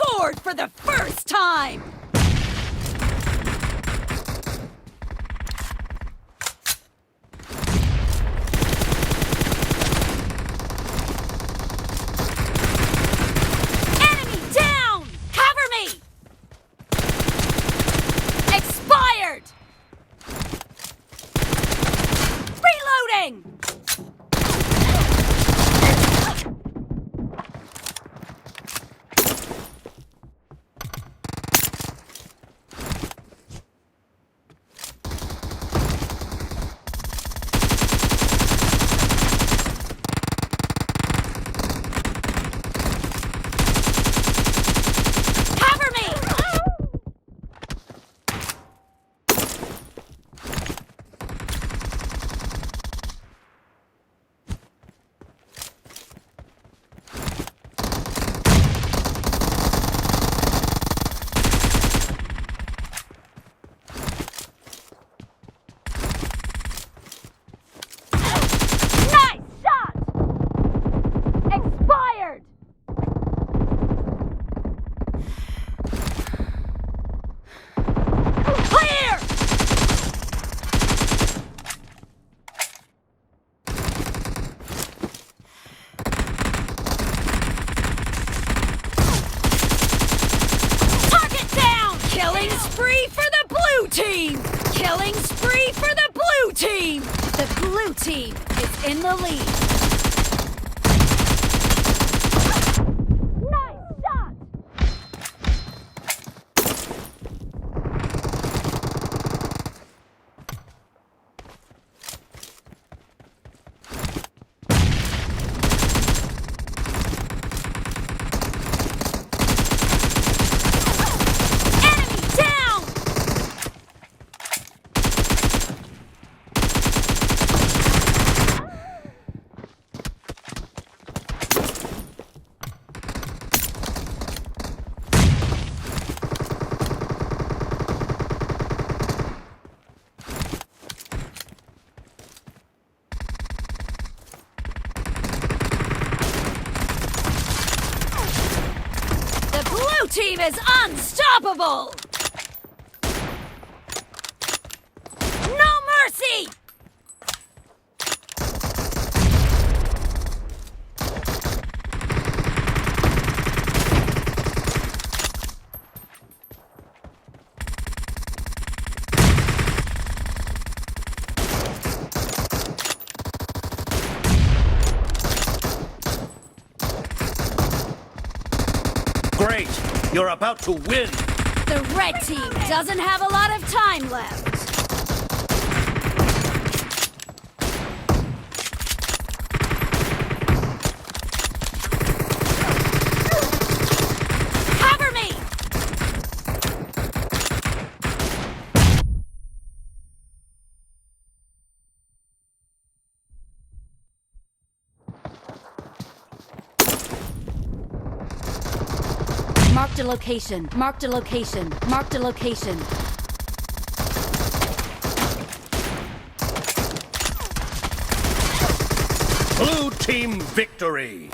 scored for the first time! Enemy down! Cover me! Expired! Reloading! Cover me! Nice shot! Expired! Clear! Target down! Killing spree for the blue team! Killing spree for the blue team! The blue team is in the lead. Nice shot! Enemy down! The blue team is unstoppable! No mercy! Great! You're about to win! The red team doesn't have a lot of time left. Cover me! Marked a location. Marked a location. Marked a location. Blue team victory!